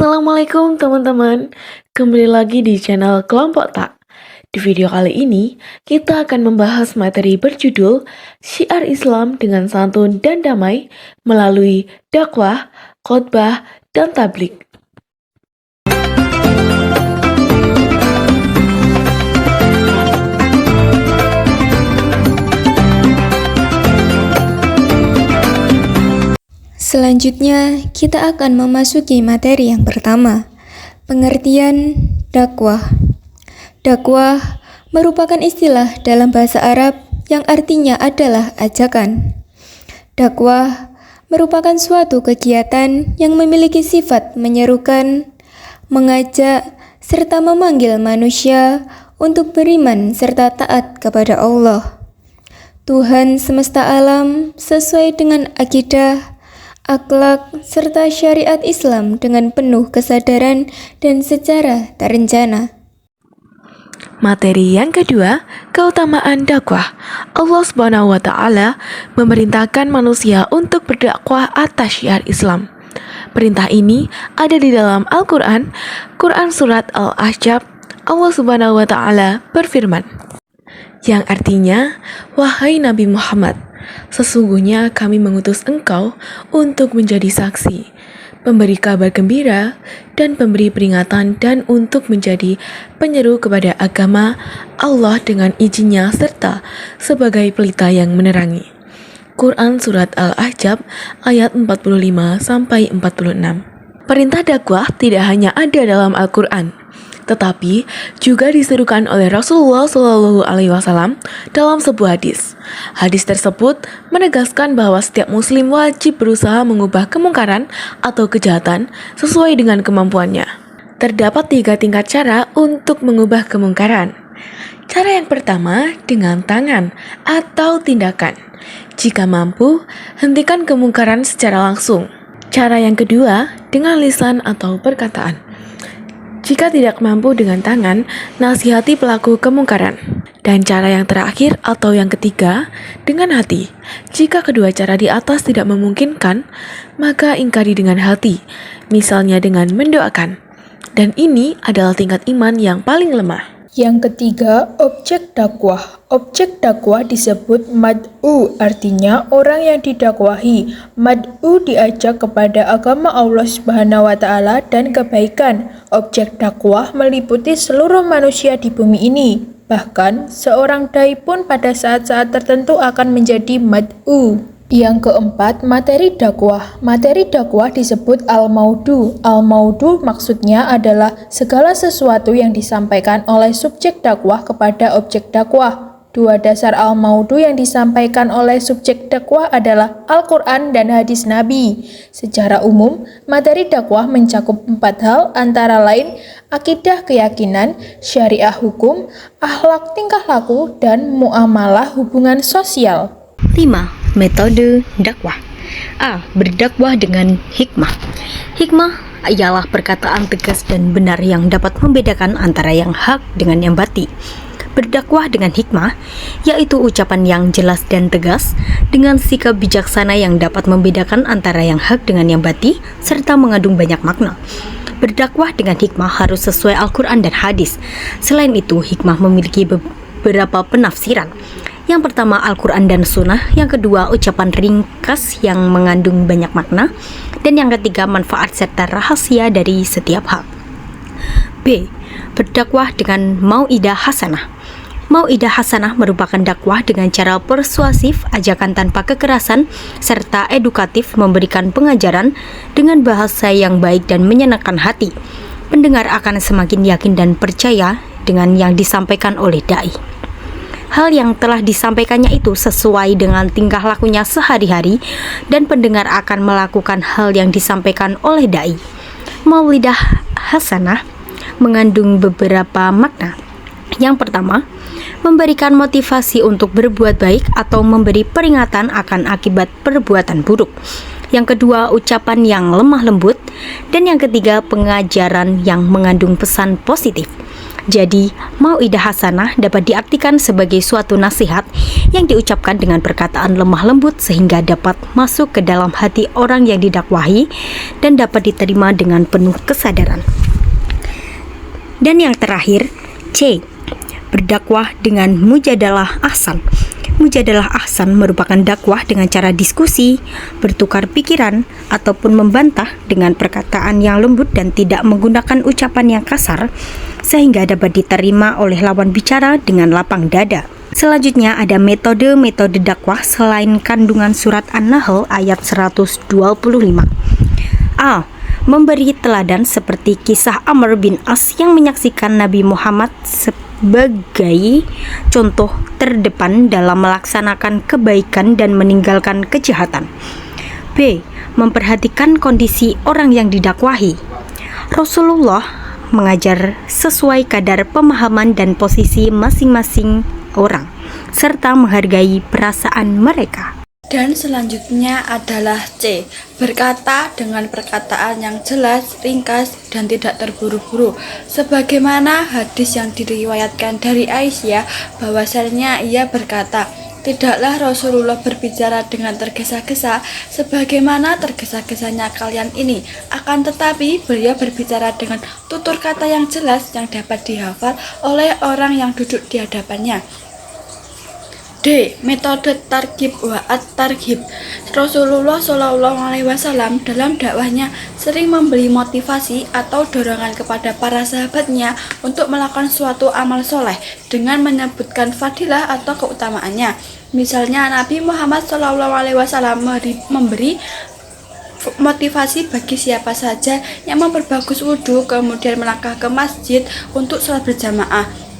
Assalamualaikum teman-teman, kembali lagi di channel Kelompok Tak. Di video kali ini, kita akan membahas materi berjudul Syiar Islam dengan Santun dan Damai melalui dakwah, khotbah, dan tabligh. Selanjutnya, kita akan memasuki materi yang pertama, pengertian dakwah. Dakwah merupakan istilah dalam bahasa Arab yang artinya adalah ajakan. Dakwah merupakan suatu kegiatan yang memiliki sifat menyerukan, mengajak, serta memanggil manusia untuk beriman serta taat kepada Allah, Tuhan semesta alam, sesuai dengan akidah, akhlak, serta syariat Islam dengan penuh kesadaran dan secara terencana. Materi yang kedua, keutamaan dakwah. Allah Subhanahu wa Ta'ala memerintahkan manusia untuk berdakwah atas syiar Islam. Perintah ini ada di dalam Al-Quran, Quran Surat Al-Ahzab. Allah Subhanahu wa Ta'ala berfirman, yang artinya, wahai Nabi Muhammad, sesungguhnya kami mengutus engkau untuk menjadi saksi, pemberi kabar gembira, dan pemberi peringatan, dan untuk menjadi penyeru kepada agama Allah dengan izinnya serta sebagai pelita yang menerangi. Quran Surat Al-Ahzab ayat 45-46. Perintah dakwah tidak hanya ada dalam Al-Quran, tetapi juga diserukan oleh Rasulullah SAW dalam sebuah hadis. Hadis tersebut menegaskan bahwa setiap muslim wajib berusaha mengubah kemungkaran atau kejahatan sesuai dengan kemampuannya. Terdapat 3 tingkat cara untuk mengubah kemungkaran. Cara yang pertama dengan tangan atau tindakan. Jika mampu, hentikan kemungkaran secara langsung. Cara yang kedua dengan lisan atau perkataan. Jika tidak mampu dengan tangan, nasihati pelaku kemungkaran. Dan cara yang terakhir atau yang ketiga, dengan hati. Jika kedua cara di atas tidak memungkinkan, maka ingkari dengan hati, misalnya dengan mendoakan. Dan ini adalah tingkat iman yang paling lemah. Yang ketiga, objek dakwah. Objek dakwah disebut mad'u, artinya orang yang didakwahi. Mad'u diajak kepada agama Allah Subhanahu wa Ta'ala dan kebaikan. Objek dakwah meliputi seluruh manusia di bumi ini. Bahkan, seorang dai pun pada saat-saat tertentu akan menjadi mad'u. Yang keempat, materi dakwah. Materi dakwah disebut al-maudu. Al-maudu maksudnya adalah segala sesuatu yang disampaikan oleh subjek dakwah kepada objek dakwah. 2 dasar al-maudu yang disampaikan oleh subjek dakwah adalah Al-Quran dan hadis Nabi. Secara umum, materi dakwah mencakup 4 hal, antara lain akidah keyakinan, syariah hukum, akhlak tingkah laku, dan muamalah hubungan sosial. 5. Metode dakwah. A. Berdakwah dengan hikmah. Hikmah ialah perkataan tegas dan benar yang dapat membedakan antara yang hak dengan yang batil. Berdakwah dengan hikmah yaitu ucapan yang jelas dan tegas dengan sikap bijaksana yang dapat membedakan antara yang hak dengan yang batil serta mengandung banyak makna. Berdakwah dengan hikmah harus sesuai Al-Quran dan hadis. Selain itu, hikmah memiliki beberapa penafsiran. Yang pertama, Al-Quran dan Sunnah. Yang kedua, ucapan ringkas yang mengandung banyak makna. Dan yang ketiga, manfaat serta rahasia dari setiap hal. B. Berdakwah dengan mau'idah hasanah. Mau'idah hasanah merupakan dakwah dengan cara persuasif, ajakan tanpa kekerasan, serta edukatif, memberikan pengajaran dengan bahasa yang baik dan menyenangkan hati. Pendengar akan semakin yakin dan percaya dengan yang disampaikan oleh dai. Hal yang telah disampaikannya itu sesuai dengan tingkah lakunya sehari-hari dan pendengar akan melakukan hal yang disampaikan oleh dai. Mau'idah hasanah mengandung beberapa makna. Yang pertama, memberikan motivasi untuk berbuat baik atau memberi peringatan akan akibat perbuatan buruk. Yang kedua, ucapan yang lemah lembut. Dan yang ketiga, pengajaran yang mengandung pesan positif. Jadi, mau'idah hasanah dapat diartikan sebagai suatu nasihat yang diucapkan dengan perkataan lemah lembut sehingga dapat masuk ke dalam hati orang yang didakwahi dan dapat diterima dengan penuh kesadaran. Dan yang terakhir, C. Berdakwah dengan mujadalah ahsan. Mujadalah ahsan merupakan dakwah dengan cara diskusi, bertukar pikiran, ataupun membantah dengan perkataan yang lembut dan tidak menggunakan ucapan yang kasar, sehingga dapat diterima oleh lawan bicara dengan lapang dada. Selanjutnya ada metode-metode dakwah selain kandungan surat An-Nahl ayat 125. A. Memberi teladan seperti kisah Amr bin As yang menyaksikan Nabi Muhammad sebagai contoh terdepan dalam melaksanakan kebaikan dan meninggalkan kejahatan. B. Memperhatikan kondisi orang yang didakwahi. Rasulullah mengajar sesuai kadar pemahaman dan posisi masing-masing orang, serta menghargai perasaan mereka. Dan selanjutnya adalah C. Berkata dengan perkataan yang jelas, ringkas, dan tidak terburu-buru. Sebagaimana hadis yang diriwayatkan dari Aisyah bahwasanya ia berkata, tidaklah Rasulullah berbicara dengan tergesa-gesa sebagaimana tergesa-gesanya kalian ini. Akan tetapi beliau berbicara dengan tutur kata yang jelas yang dapat dihafal oleh orang yang duduk di hadapannya. D. Metode targhib wa at-tarhib. Rasulullah SAW dalam dakwahnya sering memberi motivasi atau dorongan kepada para sahabatnya untuk melakukan suatu amal soleh dengan menyebutkan fadilah atau keutamaannya. Misalnya Nabi Muhammad SAW memberi motivasi bagi siapa saja yang memperbagus wudhu kemudian melangkah ke masjid untuk sholat berjamaah.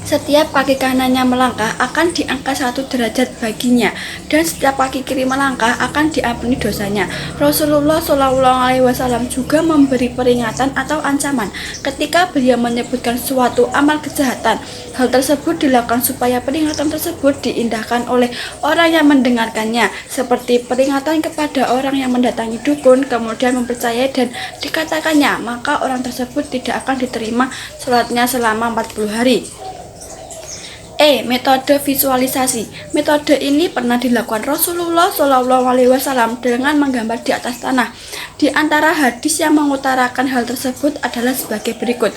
Setiap kaki kanannya melangkah akan diangkat 1 derajat baginya, dan setiap kaki kiri melangkah akan diampuni dosanya. Rasulullah SAW juga memberi peringatan atau ancaman ketika beliau menyebutkan suatu amal kejahatan. Hal tersebut dilakukan supaya peringatan tersebut diindahkan oleh orang yang mendengarkannya, seperti peringatan kepada orang yang mendatangi dukun kemudian mempercayai dan dikatakannya, maka orang tersebut tidak akan diterima sholatnya selama 40 hari. E. Metode visualisasi. Metode ini pernah dilakukan Rasulullah SAW dengan menggambar di atas tanah. Di antara hadis yang mengutarakan hal tersebut adalah sebagai berikut.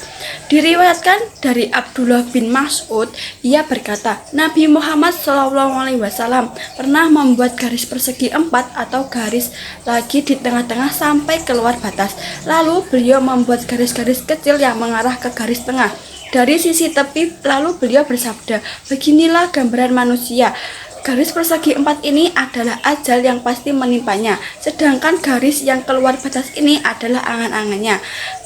Diriwayatkan dari Abdullah bin Mas'ud, ia berkata, Nabi Muhammad SAW pernah membuat garis persegi 4 atau garis lagi di tengah-tengah sampai keluar batas. Lalu beliau membuat garis-garis kecil yang mengarah ke garis tengah dari sisi tepi, lalu beliau bersabda, beginilah gambaran manusia. Garis persegi 4 ini adalah ajal yang pasti menimpanya, sedangkan garis yang keluar batas ini adalah angan-angannya.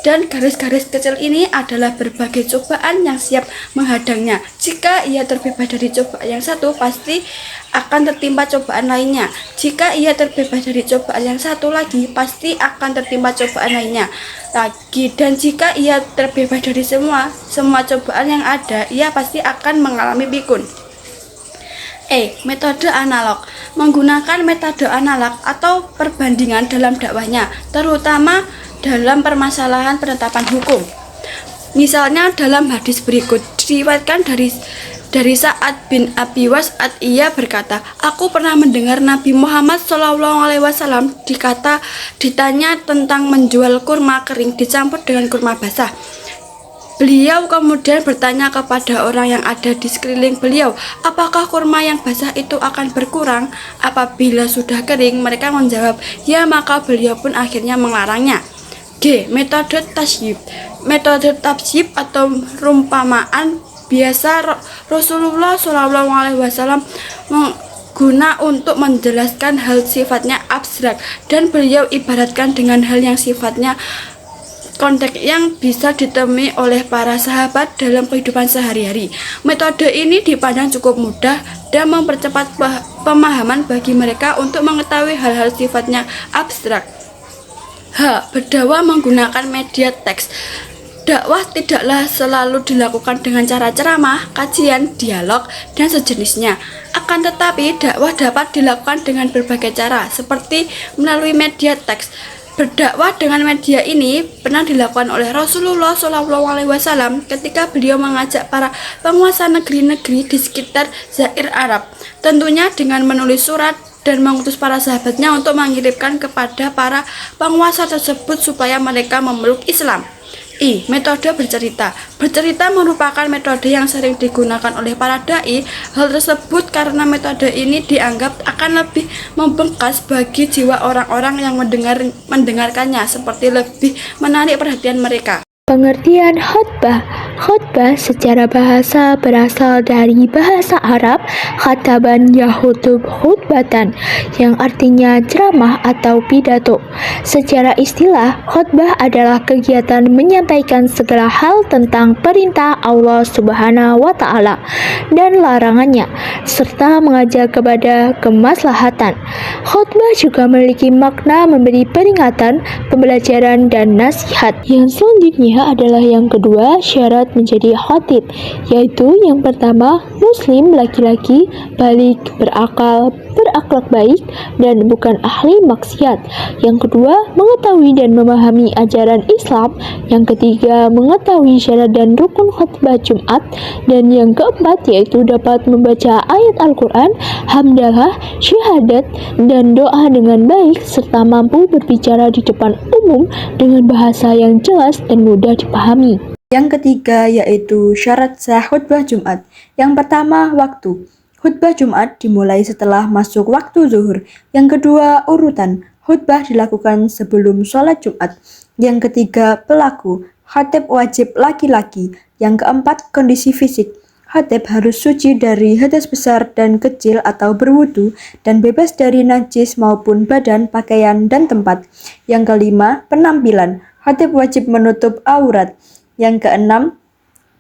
Dan garis-garis kecil ini adalah berbagai cobaan yang siap menghadangnya. Jika ia terbebas dari cobaan yang satu, pasti akan tertimpa cobaan lainnya. Jika ia terbebas dari cobaan yang satu lagi, pasti akan tertimpa cobaan lainnya lagi. Dan jika ia terbebas dari semua cobaan yang ada, ia pasti akan mengalami pikun. E. Metode analog. Menggunakan metode analog atau perbandingan dalam dakwahnya, terutama dalam permasalahan penetapan hukum. Misalnya dalam hadis berikut diriwayatkan dari Sa'ad bin Abi Waqqas, ia berkata, aku pernah mendengar Nabi Muhammad SAW ditanya tentang menjual kurma kering dicampur dengan kurma basah. Beliau kemudian bertanya kepada orang yang ada di sekeliling beliau, apakah kurma yang basah itu akan berkurang apabila sudah kering? Mereka menjawab, ya, maka beliau pun akhirnya melarangnya. G. Metode tasyib. Metode tasyib atau rumpamaan biasa Rasulullah SAW guna untuk menjelaskan hal sifatnya abstrak, dan beliau ibaratkan dengan hal yang sifatnya konteks yang bisa ditemui oleh para sahabat dalam kehidupan sehari-hari. Metode ini dipandang cukup mudah dan mempercepat pemahaman bagi mereka untuk mengetahui hal-hal sifatnya abstrak. H. Berdakwah menggunakan media teks. Dakwah tidaklah selalu dilakukan dengan cara ceramah, kajian, dialog, dan sejenisnya. Akan tetapi, dakwah dapat dilakukan dengan berbagai cara, seperti melalui media teks. Berdakwah dengan media ini pernah dilakukan oleh Rasulullah SAW ketika beliau mengajak para penguasa negeri-negeri di sekitar Zair Arab, tentunya dengan menulis surat dan mengutus para sahabatnya untuk mengirimkan kepada para penguasa tersebut supaya mereka memeluk Islam. Metode bercerita. Bercerita merupakan metode yang sering digunakan oleh para dai. Hal tersebut karena metode ini dianggap akan lebih membengkas bagi jiwa orang-orang yang mendengarkannya, seperti lebih menarik perhatian mereka. Pengertian khutbah. Khutbah secara bahasa berasal dari bahasa Arab khataban yahutub khutbatan yang artinya ceramah atau pidato. Secara istilah, khutbah adalah kegiatan menyampaikan segala hal tentang perintah Allah Subhanahu wa taala dan larangannya serta mengajak kepada kemaslahatan. Khutbah juga memiliki makna memberi peringatan, pembelajaran dan nasihat. Yang selanjutnya adalah yang kedua, syarat menjadi khatib, yaitu yang pertama, muslim laki-laki, balik, berakal, berakhlak baik, dan bukan ahli maksiat. Yang kedua, mengetahui dan memahami ajaran Islam. Yang ketiga, mengetahui syarat dan rukun khutbah Jumat. Dan yang keempat, yaitu dapat membaca ayat Al-Quran, hamdalah, syahadat, dan doa dengan baik, serta mampu berbicara di depan umum dengan bahasa yang jelas dan mudah dipahami. Yang ketiga yaitu syarat sah khutbah Jumat. Yang pertama, waktu. Khutbah Jumat dimulai setelah masuk waktu zuhur. Yang kedua, urutan. Khutbah dilakukan sebelum sholat Jumat. Yang ketiga, pelaku. Khatib wajib laki-laki. Yang keempat, kondisi fisik. Khatib harus suci dari hadas besar dan kecil atau berwudu dan bebas dari najis maupun badan, pakaian, dan tempat. Yang kelima, penampilan. Khatib wajib menutup aurat. Yang keenam,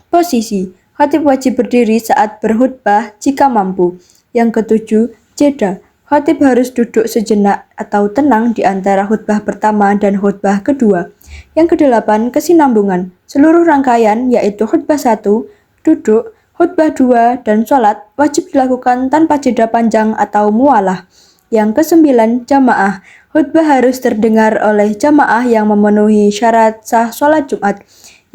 posisi. Khatib wajib berdiri saat berkhutbah jika mampu. Yang ketujuh, jeda. Khatib harus duduk sejenak atau tenang di antara khutbah pertama dan khutbah kedua. Yang kedelapan, kesinambungan. Seluruh rangkaian yaitu khutbah 1, duduk, khutbah 2, dan sholat wajib dilakukan tanpa jeda panjang atau mualah. Yang kesembilan, jamaah. Khutbah harus terdengar oleh jamaah yang memenuhi syarat sah sholat Jumat.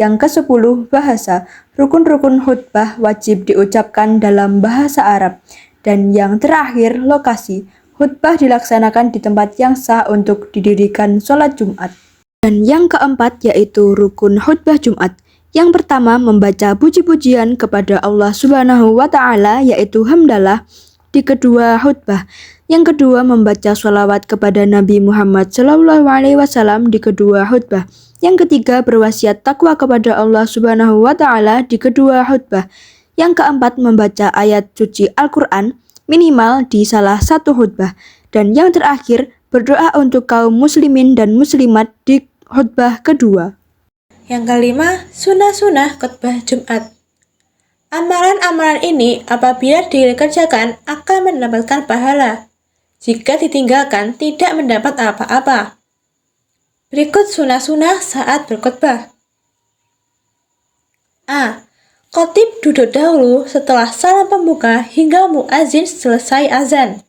Yang ke-10, bahasa. Rukun-rukun khutbah wajib diucapkan dalam bahasa Arab. Dan yang terakhir, lokasi. Khutbah dilaksanakan di tempat yang sah untuk didirikan sholat Jumat. Dan yang keempat yaitu rukun khutbah Jumat. Yang pertama, membaca puji-pujian kepada Allah Subhanahu wa taala yaitu hamdalah di kedua khutbah. Yang kedua, membaca sholawat kepada Nabi Muhammad SAW di kedua khutbah. Yang ketiga, berwasiat takwa kepada Allah Subhanahu wa taala di kedua khutbah. Yang keempat, membaca ayat suci Al-Quran minimal di salah satu khutbah. Dan yang terakhir, berdoa untuk kaum muslimin dan muslimat di khutbah kedua. Yang kelima, sunnah-sunnah khutbah Jumat. Amalan-amalan ini apabila dikerjakan akan mendapatkan pahala. Jika ditinggalkan tidak mendapat apa-apa. Berikut sunnah-sunnah saat berkhutbah. A. Khatib duduk dahulu setelah salam pembuka hingga muazin selesai azan.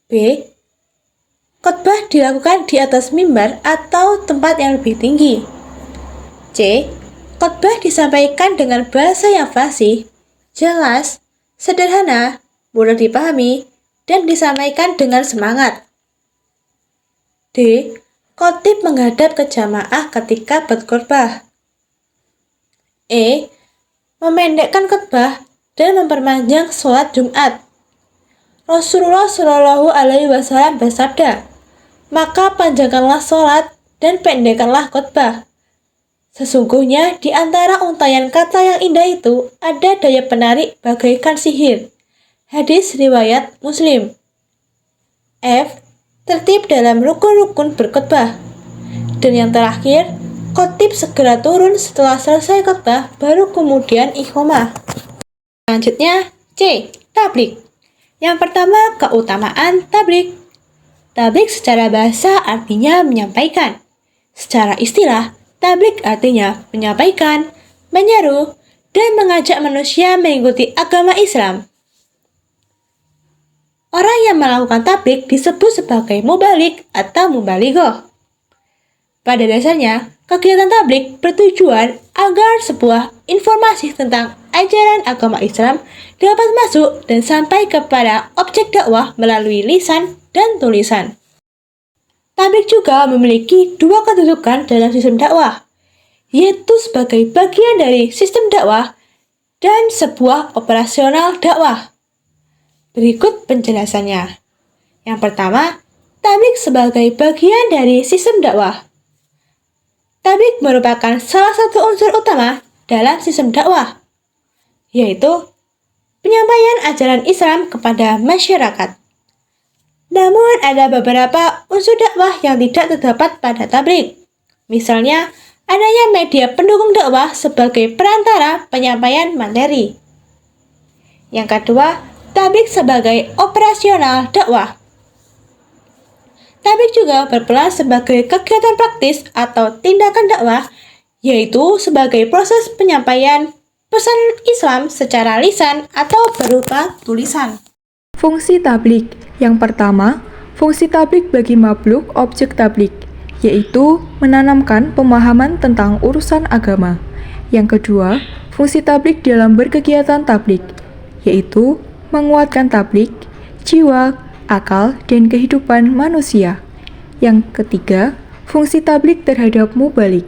B. Khutbah dilakukan di atas mimbar atau tempat yang lebih tinggi. C. Khutbah disampaikan dengan bahasa yang fasih, jelas, sederhana, mudah dipahami, dan disampaikan dengan semangat. D. Khatib menghadap ke jamaah ketika berkhutbah. E. Memendekkan khutbah dan memperpanjang sholat Jumat. Rasulullah Shallallahu Alaihi Wasallam bersabda, maka panjangkanlah sholat dan pendekkanlah khutbah. Sesungguhnya di antara untaian kata yang indah itu ada daya penarik bagaikan sihir. Hadis riwayat Muslim. F. Tertib dalam rukun-rukun berkhutbah. Dan yang terakhir, khatib segera turun setelah selesai khutbah, baru kemudian iqamah. Selanjutnya, C. Tablik. Yang pertama, keutamaan tablik. Tablik secara bahasa artinya menyampaikan. Secara istilah, tablik artinya menyampaikan, menyeru, dan mengajak manusia mengikuti agama Islam. Orang yang melakukan tablik disebut sebagai mubalik atau mubalighah. Pada dasarnya, kegiatan tablik bertujuan agar sebuah informasi tentang ajaran agama Islam dapat masuk dan sampai kepada objek dakwah melalui lisan dan tulisan. Tablik juga memiliki dua kedudukan dalam sistem dakwah, yaitu sebagai bagian dari sistem dakwah dan sebuah operasional dakwah. Berikut penjelasannya. Yang pertama, tablik sebagai bagian dari sistem dakwah. Tablik merupakan salah satu unsur utama dalam sistem dakwah, yaitu penyampaian ajaran Islam kepada masyarakat. Namun ada beberapa unsur dakwah yang tidak terdapat pada tablik. Misalnya, adanya media pendukung dakwah sebagai perantara penyampaian materi. Yang kedua, tablik sebagai operasional dakwah. Tablik juga berperan sebagai kegiatan praktis atau tindakan dakwah, yaitu sebagai proses penyampaian pesan Islam secara lisan atau berupa tulisan. Fungsi tablik. Yang pertama, fungsi tablik bagi makhluk objek tablik, yaitu menanamkan pemahaman tentang urusan agama. Yang kedua, fungsi tablik dalam berkegiatan tablik, yaitu menguatkan tablik, jiwa, akal, dan kehidupan manusia. Yang ketiga, fungsi tablik terhadap mubalik,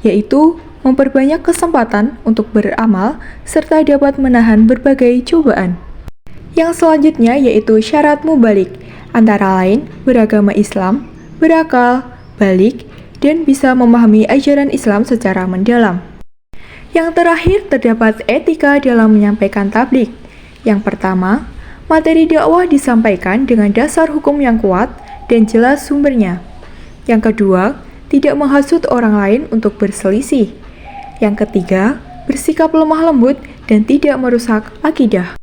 yaitu memperbanyak kesempatan untuk beramal serta dapat menahan berbagai cobaan. Yang selanjutnya yaitu syarat mubalik, antara lain beragama Islam, berakal, balik, dan bisa memahami ajaran Islam secara mendalam. Yang terakhir terdapat etika dalam menyampaikan tablik. Yang pertama, materi dakwah disampaikan dengan dasar hukum yang kuat dan jelas sumbernya. Yang kedua, tidak menghasut orang lain untuk berselisih. Yang ketiga, bersikap lemah lembut dan tidak merusak akidah.